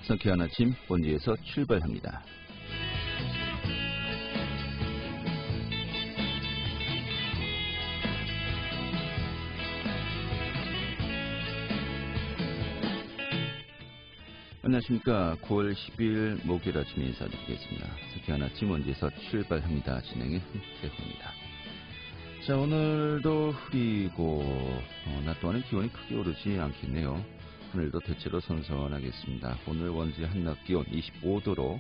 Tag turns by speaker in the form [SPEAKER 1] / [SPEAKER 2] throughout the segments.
[SPEAKER 1] 상쾌한 아침 본지에서 출발합니다. 안녕하십니까. 9월 10일 목요일 아침 인사드리겠습니다. 상쾌한 아침 본지에서 출발합니다. 진행의 홍태호입니다. 자, 오늘도 흐리고 낮 동안은 기온이 크게 오르지 않겠네요. 하늘도 대체로 선선하겠습니다. 오늘 원주의 한낮 기온 25도로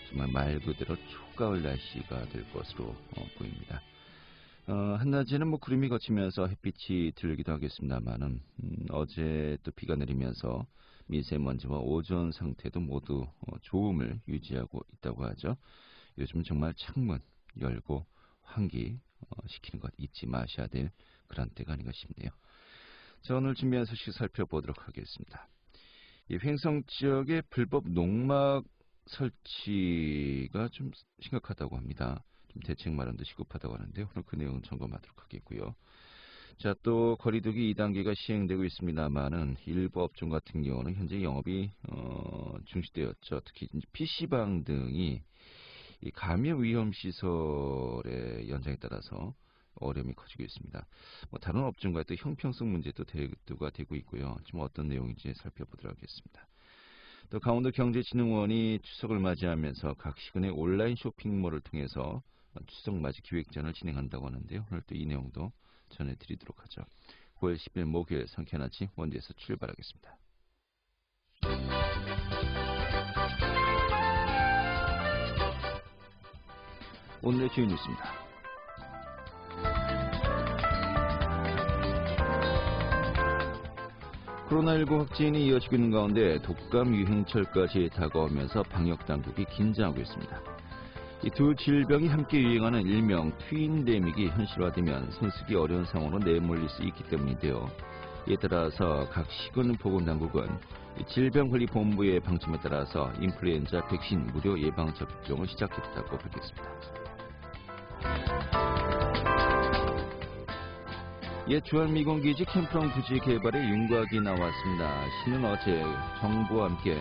[SPEAKER 1] 정말 말 그대로 초가을 날씨가 될 것으로 보입니다. 한낮에는 구름이 걷히면서 햇빛이 들기도 하겠습니다만은 어제 또 비가 내리면서 미세먼지와 오존 상태도 모두 좋음을 유지하고 있다고 하죠. 요즘 정말 창문 열고 환기 시키는 것 잊지 마셔야 될 그런 때가 아닌가 싶네요. 자, 오늘 준비한 소식 살펴보도록 하겠습니다. 이 횡성 지역의 불법 농막 설치가 좀 심각하다고 합니다. 좀 대책 마련도 시급하다고 하는데 오늘 그 내용은 점검하도록 하겠고요. 자, 또 거리두기 2단계가 시행되고 있습니다만은 일부 업종 같은 경우는 현재 영업이 중지되었죠. 특히 PC방 등이 이 감염 위험 시설의 연장에 따라서 어려움이 커지고 있습니다. 다른 업종과의 또 형평성 문제도 대두가 되고 있고요. 지금 어떤 내용인지 살펴보도록 하겠습니다. 또 강원도 경제진흥원이 추석을 맞이하면서 각 시군의 온라인 쇼핑몰을 통해서 추석 맞이 기획전을 진행한다고 하는데요. 오늘 또 이 내용도 전해드리도록 하죠. 9월 10일 목요일 상쾌한 아침 원주에서 출발하겠습니다. 오늘의 주요 뉴스입니다. 코로나19 확진이 이어지고 있는 가운데 독감 유행철까지 다가오면서 방역당국이 긴장하고 있습니다. 이 두 질병이 함께 유행하는 일명 트윈데믹이 현실화되면 손쓰기 어려운 상황으로 내몰릴 수 있기 때문인데요. 이에 따라서 각 시군 보건당국은 질병관리본부의 방침에 따라서 인플루엔자 백신 무료 예방 접종을 시작했다고 밝혔습니다. 옛 주한미군기지 캠프랑 부지 개발에 윤곽이 나왔습니다. 시는 어제 정부와 함께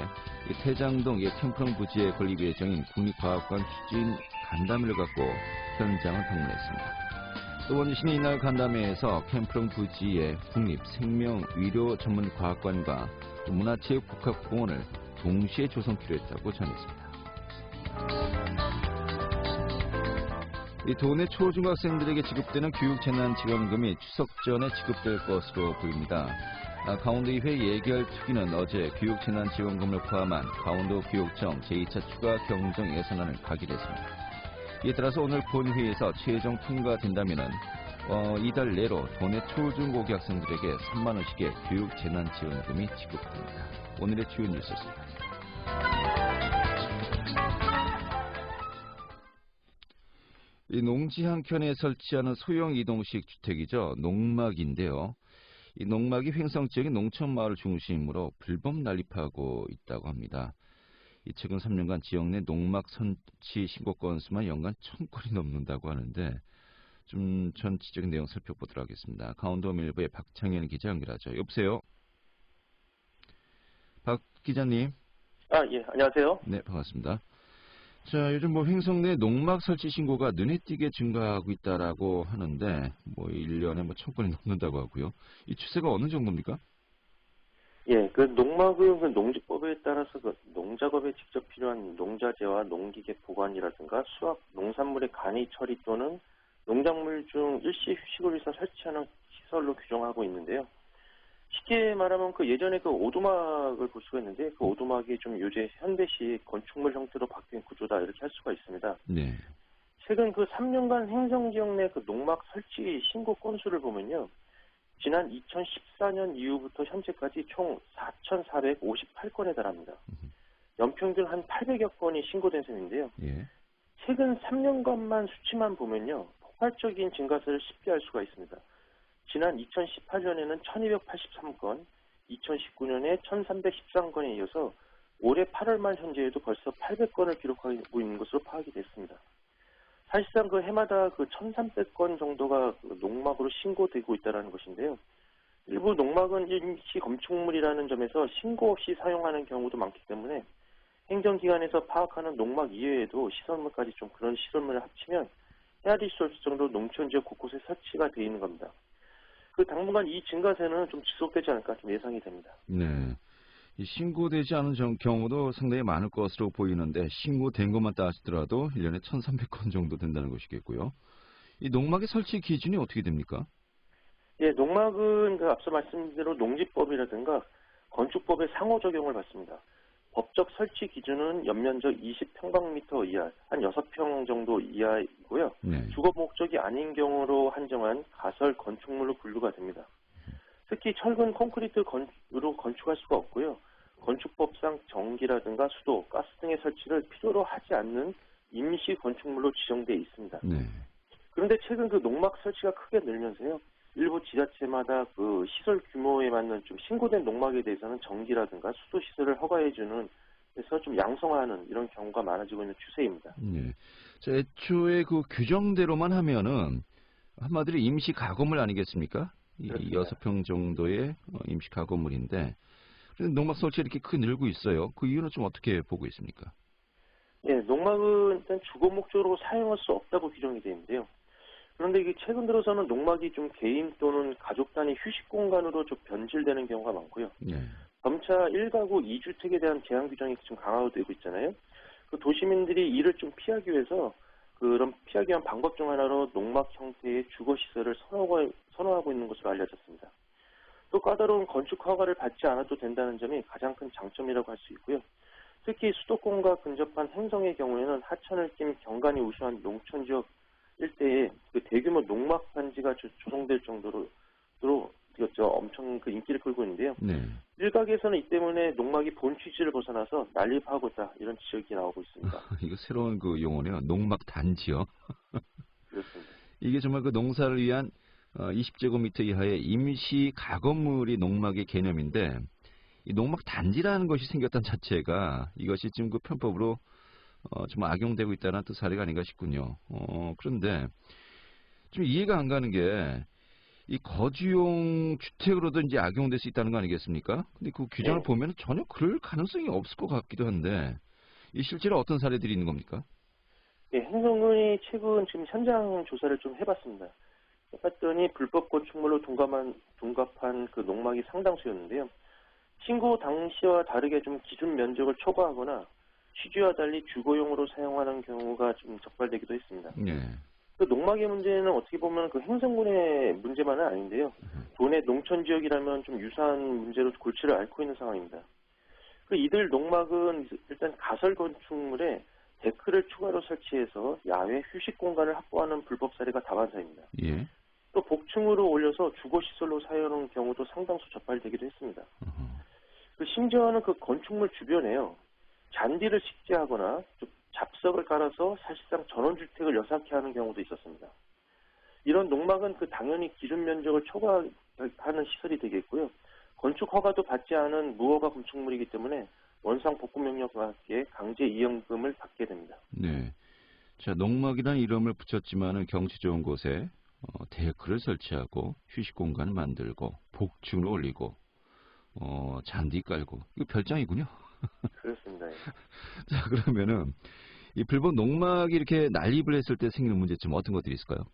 [SPEAKER 1] 태장동 옛 캠프랑 부지에 건립 예정인 국립과학관 추진 간담회를 갖고 현장을 방문했습니다. 또 원주시는 이날 간담회에서 캠프랑 부지의 국립생명의료전문과학관과 문화체육복합공원을 동시에 조성키로 했다고 전했습니다. 이 도내 초중학생들에게 지급되는 교육재난지원금이 추석 전에 지급될 것으로 보입니다. 강원도의회 예결특위는 어제 교육재난지원금을 포함한 강원도 교육청 제2차 추가 경정 예산안을 가결했습니다. 이에 따라서 오늘 본회의에서 최종 통과된다면 이달 내로 도내 초중고교 학생들에게 3만 원씩의 교육재난지원금이 지급됩니다. 오늘의 주요 뉴스였습니다. 이 농지 한켠에 설치하는 소형 이동식 주택이죠. 농막인데요. 이 농막이 횡성 지역의 농촌 마을 중심으로 불법 난립하고 있다고 합니다. 이 최근 3년간 지역 내 농막 설치 신고 건수만 연간 1000건이 넘는다고 하는데 좀 전체적인 내용 살펴보도록 하겠습니다. 강원도밀보의 박창현 기자 연결하죠. 여보세요. 박 기자님.
[SPEAKER 2] 예, 안녕하세요.
[SPEAKER 1] 네, 반갑습니다. 자, 요즘 횡성 내 농막 설치 신고가 눈에 띄게 증가하고 있다라고 하는데 1년에 1000건이 넘는다고 하고요. 이 추세가 어느 정도입니까?
[SPEAKER 2] 예, 농막은 농지법에 따라서 농작업에 직접 필요한 농자재와 농기계 보관이라든가 수확, 농산물의 간이 처리 또는 농작물 중 일시 휴식을 위해서 설치하는 시설로 규정하고 있는데요. 쉽게 말하면 예전에 오두막을 볼 수가 있는데 그 오두막이 좀 요새 현대식 건축물 형태로 바뀐 구조다 이렇게 할 수가 있습니다.
[SPEAKER 1] 네. 최근
[SPEAKER 2] 3년간 횡성 지역 내 농막 설치 신고 건수를 보면요. 지난 2014년 이후부터 현재까지 총 4,458건에 달합니다. 연평균 한 800여 건이 신고된 셈인데요.
[SPEAKER 1] 예.
[SPEAKER 2] 최근 3년간만 수치만 보면요. 폭발적인 증가세를 쉽게 알 수가 있습니다. 지난 2018년에는 1283건, 2019년에 1313건에 이어서 올해 8월 말 현재에도 벌써 800건을 기록하고 있는 것으로 파악이 됐습니다. 사실상 해마다 1300건 정도가 농막으로 신고되고 있다는 것인데요. 일부 농막은 임시 건축물이라는 점에서 신고 없이 사용하는 경우도 많기 때문에 행정기관에서 파악하는 농막 이외에도 시설물까지 좀 그런 시설물을 합치면 헤아릴 수 없을 정도로 농촌지역 곳곳에 설치가 되어 있는 겁니다. 당분간 이 증가세는 좀 지속되지 않을까 좀 예상이 됩니다.
[SPEAKER 1] 네. 이 신고되지 않은 경우도 상당히 많을 것으로 보이는데 신고된 것만 따지더라도 1년에 1,300건 정도 된다는 것이겠고요. 이 농막의 설치 기준이 어떻게 됩니까?
[SPEAKER 2] 예, 농막은 앞서 말씀드린 대로 농지법이라든가 건축법의 상호 적용을 받습니다. 법적 설치 기준은 연면적 20평방미터 이하, 한 6평 정도 이하이고요.
[SPEAKER 1] 네.
[SPEAKER 2] 주거 목적이 아닌 경우로 한정한 가설 건축물로 분류가 됩니다. 특히 철근 콘크리트로 건축할 수가 없고요. 건축법상 전기라든가 수도, 가스 등의 설치를 필요로 하지 않는 임시 건축물로 지정되어 있습니다.
[SPEAKER 1] 네.
[SPEAKER 2] 그런데 최근 농막 설치가 크게 늘면서요. 일부 지자체마다 시설 규모에 맞는 좀 신고된 농막에 대해서는 전기라든가 수도 시설을 허가해주는 그래서 좀 양성화하는 이런 경우가 많아지고 있는 추세입니다.
[SPEAKER 1] 네. 자, 애초에 규정대로만 하면은 한마디로 임시 가건물 아니겠습니까? 이 6평 정도의 임시 가건물인데 농막 설치 이렇게 크게 늘고 있어요. 그 이유는 좀 어떻게 보고 있습니까?
[SPEAKER 2] 예, 농막은 일단 주거 목적으로 사용할 수 없다고 규정이 되어 있는데요. 그런데 이게 최근 들어서는 농막이 좀 개인 또는 가족 단위 휴식 공간으로 좀 변질되는 경우가 많고요.
[SPEAKER 1] 네.
[SPEAKER 2] 점차 1가구 2주택에 대한 제한 규정이 좀 강화되고 있잖아요. 도시민들이 이를 좀 피하기 위해서 그런 피하기 위한 방법 중 하나로 농막 형태의 주거 시설을 선호하고 있는 것으로 알려졌습니다. 또 까다로운 건축 허가를 받지 않아도 된다는 점이 가장 큰 장점이라고 할 수 있고요. 특히 수도권과 근접한 행성의 경우에는 하천을 낀 경관이 우수한 농촌 지역 일대에 대규모 농막 단지가 조성될 정도로 엄청 인기를 끌고 있는데요.
[SPEAKER 1] 네.
[SPEAKER 2] 일각에서는 이 때문에 농막이 본 취지를 벗어나서 난립하고 있다 이런 지적이 나오고 있습니다.
[SPEAKER 1] 이거 새로운 용어네요. 농막 단지요.
[SPEAKER 2] 그렇습니다.
[SPEAKER 1] 이게 정말 농사를 위한 20제곱미터 이하의 임시 가건물이 농막의 개념인데 이 농막 단지라는 것이 생겼다는 자체가 이것이 지금 편법으로 좀 악용되고 있다는 또 사례가 아닌가 싶군요. 그런데 좀 이해가 안 가는 게 이 거주용 주택으로도 이제 악용될 수 있다는 거 아니겠습니까? 근데 그 규정을 보면 전혀 그럴 가능성이 없을 것 같기도 한데 이 실제로 어떤 사례들이 있는 겁니까?
[SPEAKER 2] 예, 행정군이 최근 지금 현장 조사를 좀 해봤습니다. 해봤더니 불법 건축물로 둔갑한 농막이 상당수였는데요. 신고 당시와 다르게 좀 기준 면적을 초과하거나 취지와 달리 주거용으로 사용하는 경우가 좀 적발되기도 했습니다.
[SPEAKER 1] 네.
[SPEAKER 2] 농막의 문제는 어떻게 보면 행정군의 문제만은 아닌데요. 도내 농촌 지역이라면 좀 유사한 문제로 골치를 앓고 있는 상황입니다. 이들 농막은 일단 가설 건축물에 데크를 추가로 설치해서 야외 휴식 공간을 확보하는 불법 사례가 다반사입니다.
[SPEAKER 1] 예.
[SPEAKER 2] 또 복층으로 올려서 주거시설로 사용하는 경우도 상당수 적발되기도 했습니다. 심지어는 건축물 주변에요. 잔디를 식재하거나 잡석을 깔아서 사실상 전원주택을 여사케 하는 경우도 있었습니다. 이런 농막은 당연히 기준 면적을 초과하는 시설이 되겠고요. 건축 허가도 받지 않은 무허가 건축물이기 때문에 원상 복구 명령과 함께 강제 이용금을 받게 됩니다.
[SPEAKER 1] 네. 자, 농막이라는 이름을 붙였지만은 경치 좋은 곳에 데크를 설치하고 휴식 공간을 만들고 복층을 올리고 잔디 깔고 이거 별장이군요.
[SPEAKER 2] 그렇습니다.
[SPEAKER 1] 자, 그러면은 이 불법 농막이 이렇게 난립을 했을 때 생기는 문제점 어떤 것들이 있을까요?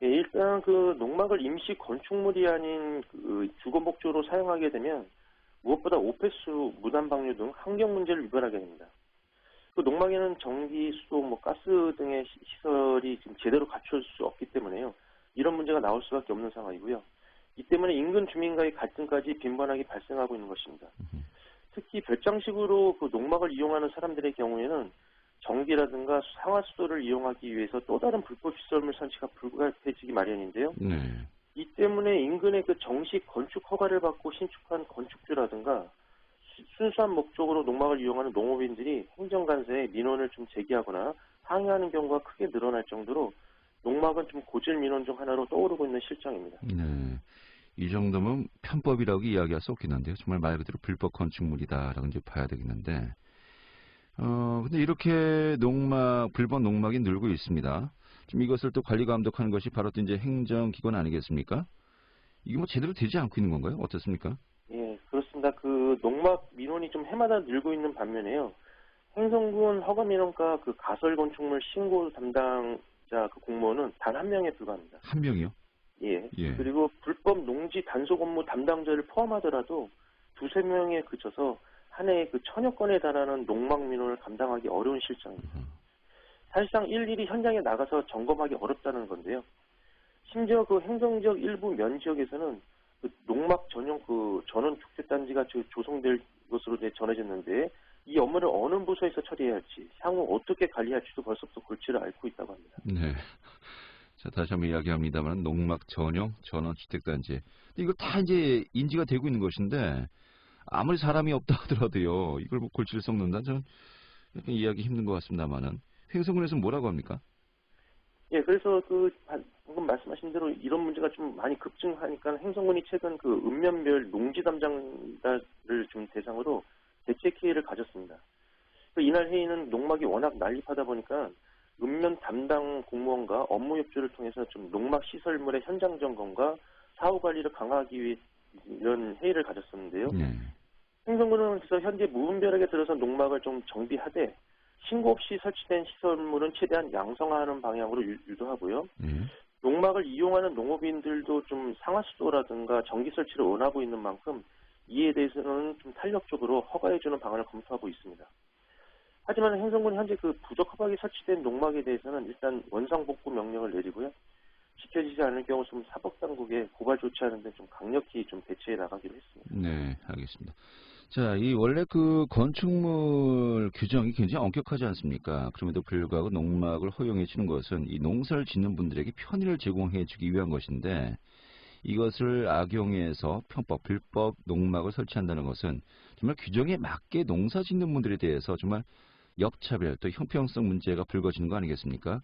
[SPEAKER 2] 예, 일단 농막을 임시 건축물이 아닌 주거 목적으로 사용하게 되면 무엇보다 오폐수, 무단 방류 등 환경 문제를 유발하게 됩니다. 농막에는 전기, 수도, 가스 등의 시설이 지금 제대로 갖출 수 없기 때문에요. 이런 문제가 나올 수밖에 없는 상황이고요. 이 때문에 인근 주민과의 갈등까지 빈번하게 발생하고 있는 것입니다. 특히 별장식으로 농막을 이용하는 사람들의 경우에는 전기라든가 상하수도를 이용하기 위해서 또 다른 불법 시설물 설치가 불가피해지기 마련인데요.
[SPEAKER 1] 네.
[SPEAKER 2] 이 때문에 인근의 정식 건축 허가를 받고 신축한 건축주라든가 순수한 목적으로 농막을 이용하는 농업인들이 행정관서에 민원을 좀 제기하거나 항의하는 경우가 크게 늘어날 정도로 농막은 좀 고질 민원 중 하나로 떠오르고 있는 실정입니다.
[SPEAKER 1] 네. 이 정도면 편법이라고 이야기할 수 없긴 한데요. 정말 말 그대로 불법 건축물이다라고 이제 봐야 되겠는데, 근데 이렇게 불법 농막이 늘고 있습니다. 지금 이것을 또 관리 감독하는 것이 바로 또 이제 행정기관 아니겠습니까? 이게 제대로 되지 않고 있는 건가요? 어떻습니까?
[SPEAKER 2] 예, 그렇습니다. 농막 민원이 좀 해마다 늘고 있는 반면에요. 행성군 허가민원과 그 가설 건축물 신고 담당자 그 공무원은 단 한 명에 불과합니다.
[SPEAKER 1] 한 명이요?
[SPEAKER 2] 예.
[SPEAKER 1] 예.
[SPEAKER 2] 그리고 불법 농지 단속 업무 담당자를 포함하더라도 두세 명에 그쳐서 한 해에 그 1000여 건에 달하는 농막 민원을 감당하기 어려운 실정입니다. 사실상 일일이 현장에 나가서 점검하기 어렵다는 건데요. 심지어 그 행정지역 일부 면지역에서는 그 농막 전용 그 전원 축제단지가 조성될 것으로 이제 전해졌는데 이 업무를 어느 부서에서 처리해야 할지, 향후 어떻게 관리할지도 벌써부터 골치를 앓고 있다고 합니다.
[SPEAKER 1] 네. 자, 다시 한번 이야기합니다만 농막 전용 전원주택단지. 이거 다 이제 인지가 되고 있는 것인데 아무리 사람이 없다 하더라도요. 이걸 뭐 골치를 썩는다 저는 약간 이해하기 힘든 것 같습니다만은 행성군에서는 뭐라고 합니까?
[SPEAKER 2] 예, 그래서 그 방금 말씀하신 대로 이런 문제가 좀 많이 급증하니까 행성군이 최근 그 읍면별 농지 담당자를 좀 대상으로 대책 회의를 가졌습니다. 이날 회의는 농막이 워낙 난립하다 보니까 읍면 담당 공무원과 업무 협조를 통해서 좀 농막 시설물의 현장 점검과 사후 관리를 강화하기 위해 이런 회의를 가졌었는데요.
[SPEAKER 1] 네.
[SPEAKER 2] 행정부는 그래서 현재 무분별하게 들어서 농막을 좀 정비하되 신고 없이 설치된 시설물은 최대한 양성화하는 방향으로 유도하고요. 농막을 이용하는 농업인들도 좀 상하수도라든가 전기 설치를 원하고 있는 만큼 이에 대해서는 좀 탄력적으로 허가해주는 방안을 검토하고 있습니다. 하지만 행정부는 현재 그 부적 허가에 설치된 농막에 대해서는 일단 원상복구 명령을 내리고요. 지켜지지 않을 경우 좀 사법당국에 고발 조치하는 데 좀 강력히 좀 대처해 나가기로 했습니다.
[SPEAKER 1] 네, 알겠습니다. 자, 이 원래 그 건축물 규정이 굉장히 엄격하지 않습니까? 그럼에도 불구하고 농막을 허용해 주는 것은 이 농사를 짓는 분들에게 편의를 제공해 주기 위한 것인데 이것을 악용해서 편법, 불법 농막을 설치한다는 것은 정말 규정에 맞게 농사 짓는 분들에 대해서 정말 역차별 또 형평성 문제가 불거지는 거 아니겠습니까?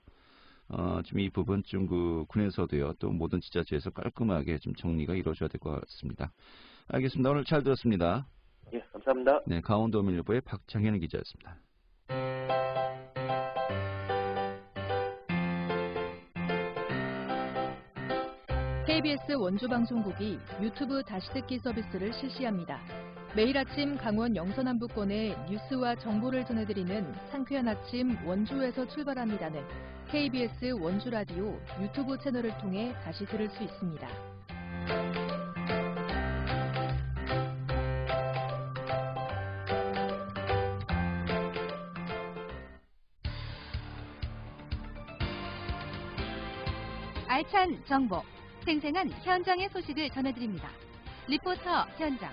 [SPEAKER 1] 지금 이 부분 좀 그 군에서도요 또 모든 지자체에서 깔끔하게 좀 정리가 이루어져야 될 것 같습니다. 알겠습니다. 오늘 잘 들었습니다.
[SPEAKER 2] 예, 감사합니다.
[SPEAKER 1] 네, 강원도민일보의 박창현 기자였습니다.
[SPEAKER 3] KBS 원주방송국이 유튜브 다시 듣기 서비스를 실시합니다. 매일 아침 강원 영서남부권의 뉴스와 정보를 전해드리는 상쾌한 아침 원주에서 출발합니다는 KBS 원주라디오 유튜브 채널을 통해 다시 들을 수 있습니다.
[SPEAKER 4] 알찬 정보, 생생한 현장의 소식을 전해드립니다. 리포터 현장.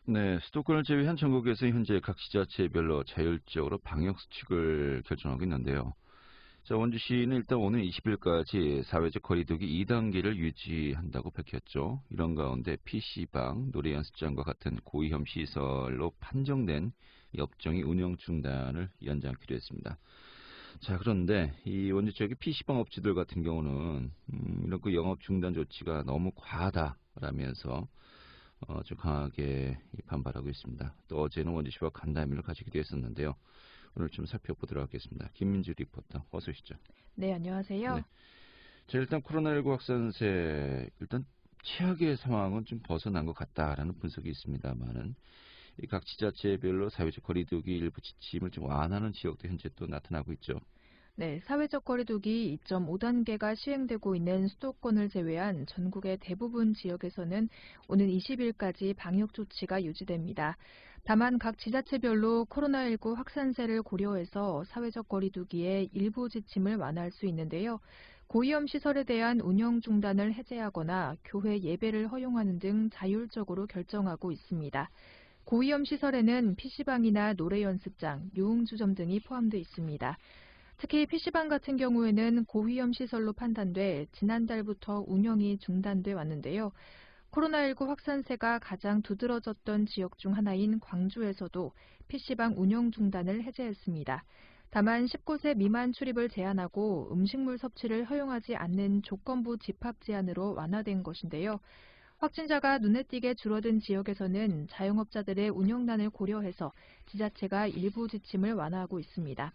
[SPEAKER 1] 네, 수도권을 제외한 전국에서 현재 각 지자체별로 자율적으로 방역수칙을 결정하고 있는데요. 자, 원주시는 일단 오늘 20일까지 사회적 거리두기 2단계를 유지한다고 밝혔죠. 이런 가운데 PC방, 노래연습장과 같은 고위험 시설로 판정된 업종이 운영 중단을 연장하기로 했습니다. 자, 그런데 이 원주 지역의 PC방 업체들 같은 경우는 이런 그 영업 중단 조치가 너무 과하다라면서 좀 강하게 반발하고 있습니다. 또 어제는 원주시와 간담회를 가지기도 했었는데요. 오늘 좀 살펴보도록 하겠습니다. 김민주 리포터, 어서 오시죠.
[SPEAKER 3] 네, 안녕하세요.
[SPEAKER 1] 네. 자, 일단 코로나19 확산세, 일단 최악의 상황은 좀 벗어난 것 같다라는 분석이 있습니다만은 각 지자체별로 사회적 거리두기 일부 지침을 좀 완화하는 지역도 현재 또 나타나고 있죠.
[SPEAKER 3] 네, 사회적 거리두기 2.5단계가 시행되고 있는 수도권을 제외한 전국의 대부분 지역에서는 오는 20일까지 방역 조치가 유지됩니다. 다만 각 지자체별로 코로나19 확산세를 고려해서 사회적 거리두기의 일부 지침을 완화할 수 있는데요. 고위험 시설에 대한 운영 중단을 해제하거나 교회 예배를 허용하는 등 자율적으로 결정하고 있습니다. 고위험 시설에는 PC방이나 노래 연습장, 유흥주점 등이 포함되어 있습니다. 특히 PC방 같은 경우에는 고위험 시설로 판단돼 지난달부터 운영이 중단돼 왔는데요. 코로나19 확산세가 가장 두드러졌던 지역 중 하나인 광주에서도 PC방 운영 중단을 해제했습니다. 다만 19세 미만 출입을 제한하고 음식물 섭취를 허용하지 않는 조건부 집합 제한으로 완화된 것인데요. 확진자가 눈에 띄게 줄어든 지역에서는 자영업자들의 운영난을 고려해서 지자체가 일부 지침을 완화하고 있습니다.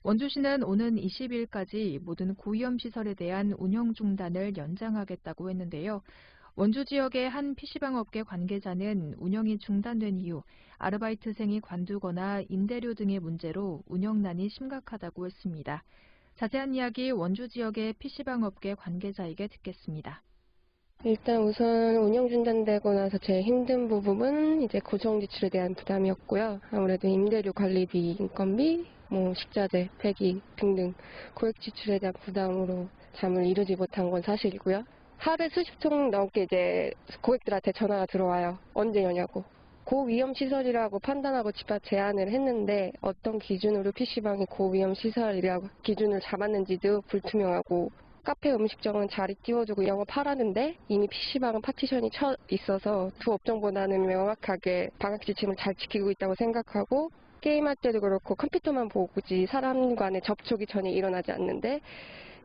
[SPEAKER 3] 원주시는 오는 20일까지 모든 고위험 시설에 대한 운영 중단을 연장하겠다고 했는데요. 원주 지역의 한 PC방 업계 관계자는 운영이 중단된 이후 아르바이트생이 관두거나 임대료 등의 문제로 운영난이 심각하다고 했습니다. 자세한 이야기 원주 지역의 PC방 업계 관계자에게 듣겠습니다.
[SPEAKER 5] 일단 우선 운영 중단되고 나서 제일 힘든 부분은 이제 고정 지출에 대한 부담이었고요. 아무래도 임대료 관리비, 인건비, 식자재, 폐기 등등 고액 지출에 대한 부담으로 잠을 이루지 못한 건 사실이고요. 하루에 수십 통 넘게 이제 고객들한테 전화가 들어와요. 언제 여냐고. 고위험 시설이라고 판단하고 집합 제안을 했는데 어떤 기준으로 PC방이 고위험 시설이라고 기준을 잡았는지도 불투명하고, 카페 음식점은 자리 띄워주고 영업하라는데 이미 PC방은 파티션이 쳐 있어서 두 업종보다는 명확하게 방역 지침을 잘 지키고 있다고 생각하고, 게임할 때도 그렇고 컴퓨터만 보지 사람 간의 접촉이 전혀 일어나지 않는데,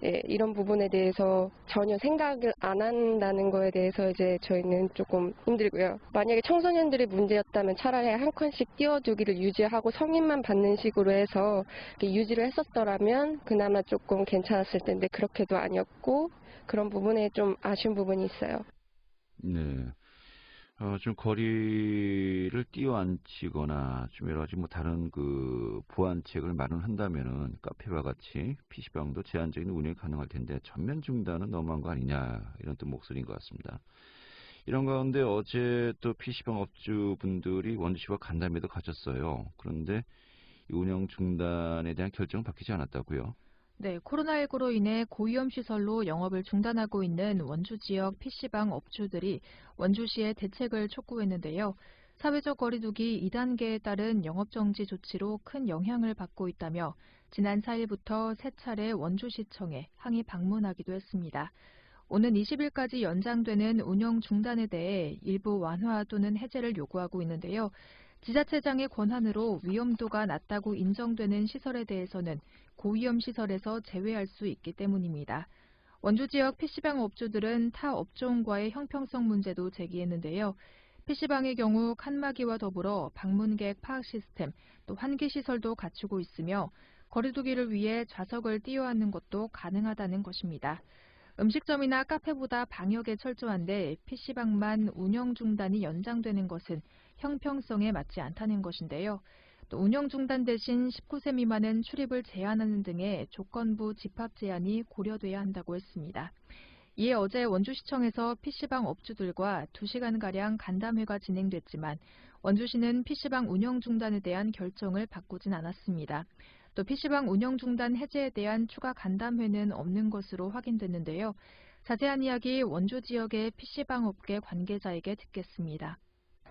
[SPEAKER 5] 이런 부분에 대해서 전혀 생각을 안 한다는 거에 대해서 이제 저희는 조금 힘들고요. 만약에 청소년들이 문제였다면 차라리 한 칸씩 띄워두기를 유지하고 성인만 받는 식으로 해서 유지를 했었더라면 그나마 조금 괜찮았을 텐데 그렇게도 아니었고, 그런 부분에 좀 아쉬운 부분이 있어요.
[SPEAKER 1] 네. 좀 거리를 띄워앉히거나 좀 여러 가지 다른 보완책을 마련한다면은 카페와 같이 PC방도 제한적인 운영이 가능할 텐데 전면 중단은 너무한 거 아니냐, 이런 또 목소리인 것 같습니다. 이런 가운데 어제 또 PC방 업주분들이 원주시와 간담회도 가졌어요. 그런데 이 운영 중단에 대한 결정은 바뀌지 않았다고요?
[SPEAKER 3] 네, 코로나19로 인해 고위험 시설로 영업을 중단하고 있는 원주 지역 PC방 업주들이 원주시의 대책을 촉구했는데요. 사회적 거리두기 2단계에 따른 영업정지 조치로 큰 영향을 받고 있다며 지난 4일부터 세 차례 원주시청에 항의 방문하기도 했습니다. 오는 20일까지 연장되는 운영 중단에 대해 일부 완화 또는 해제를 요구하고 있는데요. 지자체장의 권한으로 위험도가 낮다고 인정되는 시설에 대해서는 고위험 시설에서 제외할 수 있기 때문입니다. 원주 지역 PC방 업주들은 타 업종과의 형평성 문제도 제기했는데요. PC방의 경우 칸막이와 더불어 방문객 파악 시스템, 또 환기 시설도 갖추고 있으며 거리두기를 위해 좌석을 띄워앉는 것도 가능하다는 것입니다. 음식점이나 카페보다 방역에 철저한데 PC방만 운영 중단이 연장되는 것은 형평성에 맞지 않다는 것인데요. 또 운영 중단 대신 19세 미만은 출입을 제한하는 등의 조건부 집합 제한이 고려돼야 한다고 했습니다. 이에 어제 원주시청에서 PC방 업주들과 2시간가량 간담회가 진행됐지만 원주시는 PC방 운영 중단에 대한 결정을 바꾸진 않았습니다. 또 PC방 운영 중단 해제에 대한 추가 간담회는 없는 것으로 확인됐는데요. 자세한 이야기 원주 지역의 PC방 업계 관계자에게 듣겠습니다.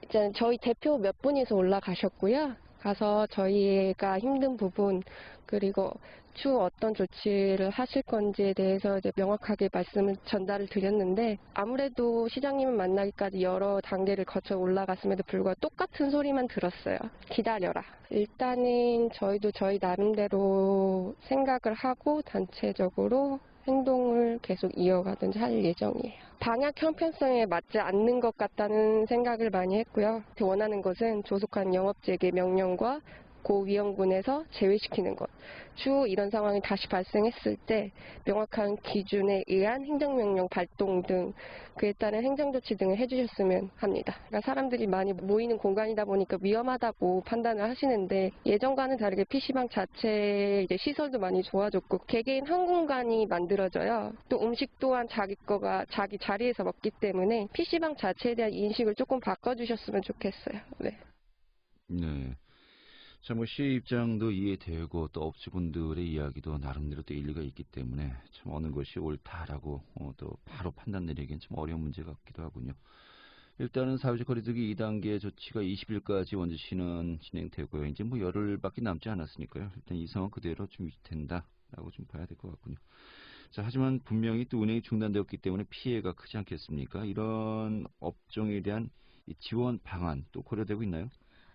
[SPEAKER 5] 이제 저희 대표 몇 분이서 올라가셨고요. 가서 저희가 힘든 부분, 그리고 추후 어떤 조치를 하실 건지에 대해서 이제 명확하게 말씀을 전달을 드렸는데, 아무래도 시장님을 만나기까지 여러 단계를 거쳐 올라갔음에도 불구하고 똑같은 소리만 들었어요. 기다려라. 일단은 저희도 저희 나름대로 생각을 하고 단체적으로 행동을 계속 이어가든지 할 예정이에요. 방역 형평성에 맞지 않는 것 같다는 생각을 많이 했고요. 원하는 것은 조속한 영업재개 명령과 고위험군에서 제외시키는 것. 추후 이런 상황이 다시 발생했을 때 명확한 기준에 의한 행정명령 발동 등 그에 따른 행정조치 등을 해주셨으면 합니다. 그러니까 사람들이 많이 모이는 공간이다 보니까 위험하다고 판단을 하시는데, 예전과는 다르게 PC방 자체 이제 시설도 많이 좋아졌고 개개인 한 공간이 만들어져요. 또 음식 또한 자기 거가 자기 자리에서 먹기 때문에 PC방 자체에 대한 인식을 조금 바꿔주셨으면 좋겠어요. 네.
[SPEAKER 1] 네. 자, 시 입장도 이해되고 또 업주분들의 이야기도 나름대로 또 일리가 있기 때문에 참 어느 것이 옳다라고 또 바로 판단 내리기엔 참 어려운 문제 같기도 하군요. 일단은 사회적 거리두기 2단계 조치가 20일까지 원주시는 진행되고요. 이제 열흘밖에 남지 않았으니까요. 일단 이 상황 그대로 좀 유지된다라고 좀 봐야 될 것 같군요. 자, 하지만 분명히 또 운행이 중단되었기 때문에 피해가 크지 않겠습니까? 이런 업종에 대한 이 지원 방안 또 고려되고 있나요?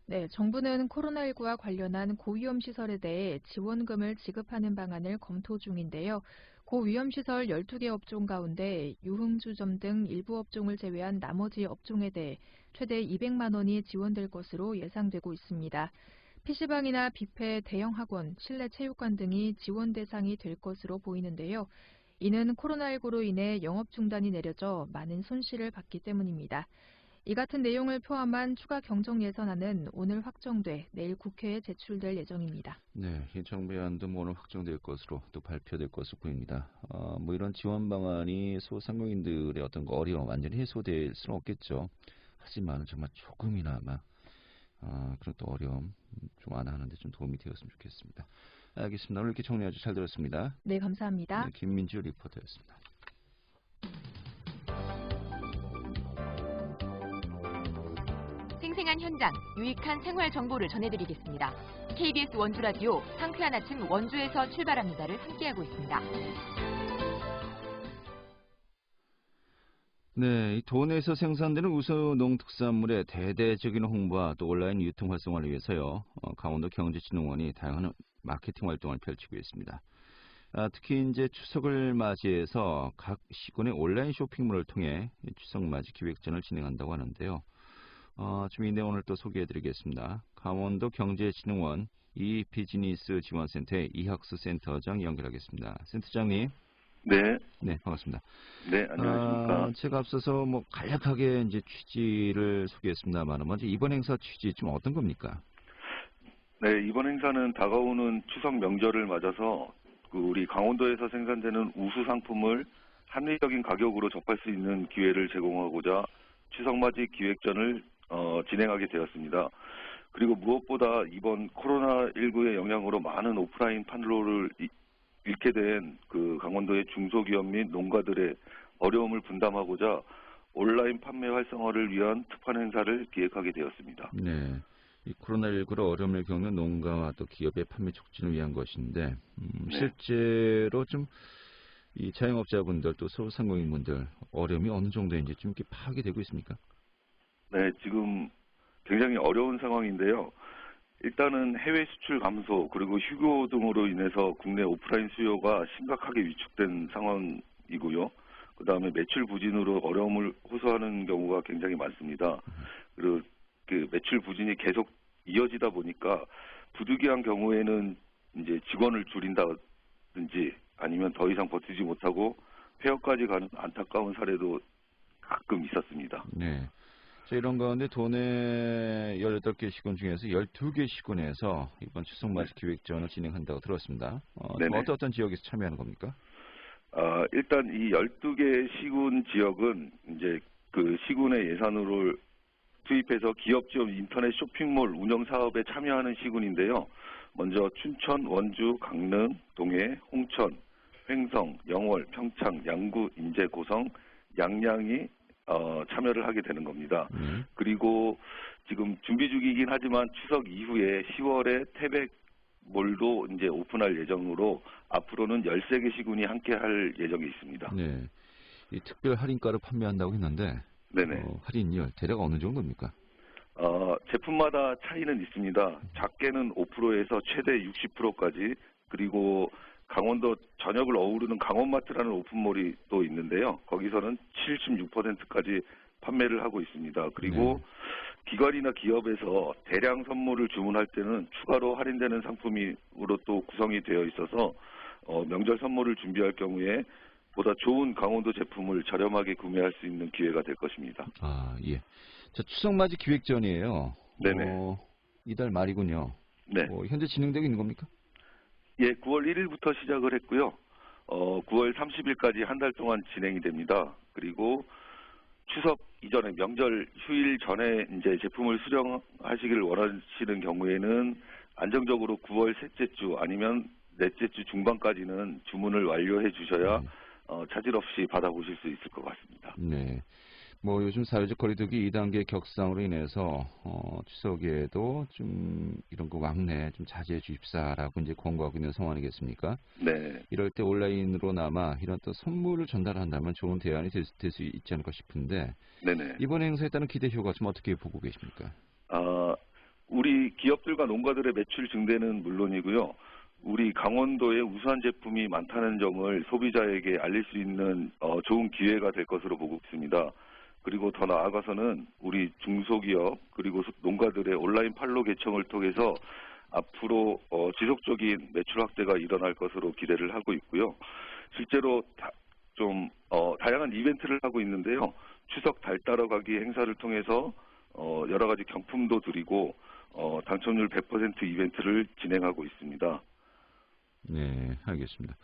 [SPEAKER 3] 네, 정부는 코로나19와 관련한 고위험 시설에 대해 지원금을 지급하는 방안을 검토 중인데요. 고위험 시설 12개 업종 가운데 유흥주점 등 일부 업종을 제외한 나머지 업종에 대해 최대 200만 원이 지원될 것으로 예상되고 있습니다. PC방이나 뷔페, 대형 학원, 실내 체육관 등이 지원 대상이 될 것으로 보이는데요. 이는 코로나19로 인해 영업 중단이 내려져 많은 손실을 봤기 때문입니다. 이 같은 내용을 포함한 추가 경정 예산안은 오늘 확정돼 내일 국회에 제출될 예정입니다.
[SPEAKER 1] 네, 이 정부 예안도 오늘 확정될 것으로 또 발표될 것으로 보입니다. 뭐 이런 지원 방안이 소상공인들의 어떤 어려움 완전히 해소될 수는 없겠죠. 하지만 정말 조금이나마 그런 또 어려움 좀 완화하는 데 좀 도움이 되었으면 좋겠습니다. 알겠습니다. 오늘 이렇게 정리 아주 잘 들었습니다.
[SPEAKER 3] 네, 감사합니다.
[SPEAKER 1] 네, 김민주 리포터였습니다.
[SPEAKER 4] 생생한 현장, 유익한 생활 정보를 전해드리겠습니다. KBS 원주라디오 상쾌한 아침 원주에서 출발합니다를 함께하고 있습니다.
[SPEAKER 1] 네, 이 도내에서 생산되는 우수 농특산물의 대대적인 홍보와 또 온라인 유통 활성화를 위해서요. 강원도 경제진흥원이 다양한 마케팅 활동을 펼치고 있습니다. 특히 이제 추석을 맞이해서 각 시군의 온라인 쇼핑몰을 통해 추석 맞이 기획전을 진행한다고 하는데요. 지금 이 내용을 또 소개해드리겠습니다. 강원도 경제진흥원 이비즈니스 지원센터의 이학수 센터장 연결하겠습니다. 센터장님.
[SPEAKER 6] 네.
[SPEAKER 1] 네, 반갑습니다.
[SPEAKER 6] 네, 안녕하십니까.
[SPEAKER 1] 제가 앞서서 뭐 간략하게 이제 취지를 소개했습니다만 먼저 이번 행사 취지 좀 어떤 겁니까?
[SPEAKER 6] 네, 이번 행사는 다가오는 추석 명절을 맞아서 우리 강원도에서 생산되는 우수 상품을 합리적인 가격으로 접할 수 있는 기회를 제공하고자 추석맞이 기획전을 진행하게 되었습니다. 그리고 무엇보다 이번 코로나19의 영향으로 많은 오프라인 판로를 잃게 된 그 강원도의 중소기업 및 농가들의 어려움을 분담하고자 온라인 판매 활성화를 위한 특판 행사를 기획하게 되었습니다.
[SPEAKER 1] 네, 이 코로나19로 어려움을 겪는 농가와 또 기업의 판매 촉진을 위한 것인데
[SPEAKER 6] 네.
[SPEAKER 1] 실제로 좀 이 자영업자분들 또 소상공인분들 어려움이 어느 정도인지 좀 이렇게 파악이 되고 있습니까?
[SPEAKER 6] 네, 지금 굉장히 어려운 상황인데요. 일단은 해외 수출 감소 그리고 휴교 등으로 인해서 국내 오프라인 수요가 심각하게 위축된 상황이고요. 그 다음에 매출 부진으로 어려움을 호소하는 경우가 굉장히 많습니다. 그리고 그 매출 부진이 계속 이어지다 보니까 부득이한 경우에는 이제 직원을 줄인다든지 아니면 더 이상 버티지 못하고 폐업까지 가는 안타까운 사례도 가끔 있었습니다.
[SPEAKER 1] 네. 이런 가운데 도내 18개 시군 중에서 12개 시군에서 이번 추석맞이 기획전을 진행한다고 들었습니다. 어떤 지역에서 참여하는 겁니까?
[SPEAKER 6] 일단 이 12개 시군 지역은 이제 그 시군의 예산으로 투입해서 기업 지원 인터넷 쇼핑몰 운영 사업에 참여하는 시군인데요. 먼저 춘천, 원주, 강릉, 동해, 홍천, 횡성, 영월, 평창, 양구, 인제, 고성, 양양이 참여를 하게 되는 겁니다. 그리고 지금 준비 중이긴 하지만 추석 이후에 10월에 태백몰도 이제 오픈할 예정으로 앞으로는 13개 시군이 함께 할 예정이 있습니다.
[SPEAKER 1] 네. 이 특별 할인가를 판매한다고 했는데
[SPEAKER 6] 네네.
[SPEAKER 1] 할인율 대략 어느 정도입니까?
[SPEAKER 6] 제품마다 차이는 있습니다. 작게는 5%에서 최대 60%까지 그리고 강원도 전역을 어우르는 강원마트라는 오픈몰이 또 있는데요. 거기서는 76%까지 판매를 하고 있습니다. 그리고 기관이나 기업에서 대량 선물을 주문할 때는 추가로 할인되는 상품으로 또 구성이 되어 있어서 명절 선물을 준비할 경우에 보다 좋은 강원도 제품을 저렴하게 구매할 수 있는 기회가 될 것입니다.
[SPEAKER 1] 예. 자, 추석맞이 기획전이에요.
[SPEAKER 6] 네네.
[SPEAKER 1] 이달 말이군요.
[SPEAKER 6] 네.
[SPEAKER 1] 현재 진행되고 있는 겁니까?
[SPEAKER 6] 예, 9월 1일부터 시작을 했고요. 9월 30일까지 한 달 동안 진행이 됩니다. 그리고 추석 이전에 명절 휴일 전에 이제 제품을 수령하시기를 원하시는 경우에는 안정적으로 9월 셋째 주 아니면 넷째 주 중반까지는 주문을 완료해 주셔야 차질 없이 받아보실 수 있을 것 같습니다.
[SPEAKER 1] 네. 요즘 사회적 거리두기 2단계 격상으로 인해서 추석에도 좀 이런 거 왕래 좀 자제해 주십사라고 이제 권고하고 있는 상황 아니겠습니까?
[SPEAKER 6] 네.
[SPEAKER 1] 이럴 때 온라인으로나마 이런 또 선물을 전달한다면 좋은 대안이 될 수 있지 않을까 싶은데
[SPEAKER 6] 네네.
[SPEAKER 1] 이번 행사에 따른 기대 효과 좀 어떻게 보고 계십니까?
[SPEAKER 6] 우리 기업들과 농가들의 매출 증대는 물론이고요. 우리 강원도에 우수한 제품이 많다는 점을 소비자에게 알릴 수 있는 좋은 기회가 될 것으로 보고 있습니다. 그리고 더 나아가서는 우리 중소기업 그리고 농가들의 온라인 판로 개청을 통해서 앞으로 지속적인 매출 확대가 일어날 것으로 기대를 하고 있고요. 실제로 다양한 이벤트를 하고 있는데요. 추석 달 따라가기 행사를 통해서 여러 가지 경품도 드리고 당첨률 100% 이벤트를 진행하고 있습니다.
[SPEAKER 1] 네, 알겠습니다.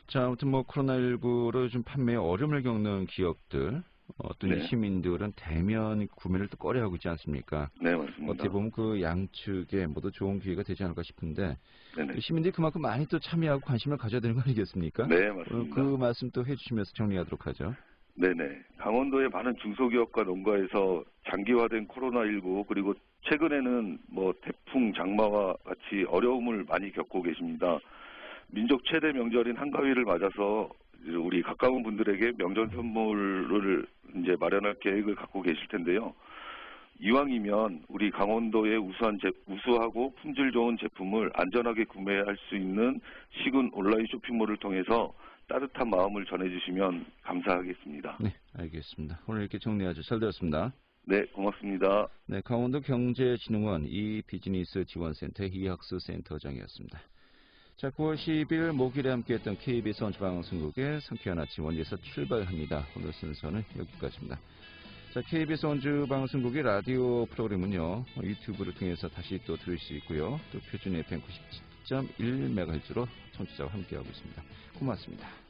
[SPEAKER 1] 자, 아무튼 뭐 코로나19로 좀 판매에 어려움을 겪는 기업들, 어떤
[SPEAKER 6] 네.
[SPEAKER 1] 시민들은 대면 구매를 또 꺼려하고 있지 않습니까?
[SPEAKER 6] 네, 맞습니다.
[SPEAKER 1] 어떻게 보면 그 양측에 모두 좋은 기회가 되지 않을까 싶은데
[SPEAKER 6] 네네.
[SPEAKER 1] 시민들이 그만큼 많이 또 참여하고 관심을 가져야 되는 거 아니겠습니까?
[SPEAKER 6] 네, 맞습니다.
[SPEAKER 1] 그 말씀 또 해주시면서 정리하도록 하죠.
[SPEAKER 6] 네네. 강원도의 많은 중소기업과 농가에서 장기화된 코로나19 그리고 최근에는 뭐 태풍, 장마와 같이 어려움을 많이 겪고 계십니다. 민족 최대 명절인 한가위를 맞아서 우리 가까운 분들에게 명절 선물을 이제 마련할 계획을 갖고 계실 텐데요. 이왕이면 우리 강원도의 우수하고 품질 좋은 제품을 안전하게 구매할 수 있는 시군 온라인 쇼핑몰을 통해서 따뜻한 마음을 전해주시면 감사하겠습니다.
[SPEAKER 1] 네, 알겠습니다. 오늘 이렇게 정리하죠. 잘 들었습니다.
[SPEAKER 6] 네, 고맙습니다.
[SPEAKER 1] 네, 강원도 경제진흥원 이비즈니스 지원센터 이학수 센터장이었습니다. 자, 9월 10일 목요일에 함께했던 KBS 원주방송국의 상쾌한 아침 원주에서 출발합니다. 오늘 순서는 여기까지입니다. 자, KBS 원주방송국의 라디오 프로그램은요, 유튜브를 통해서 다시 또 들을 수 있고요. 또 표준 FM 97.1MHz로 청취자와 함께하고 있습니다. 고맙습니다.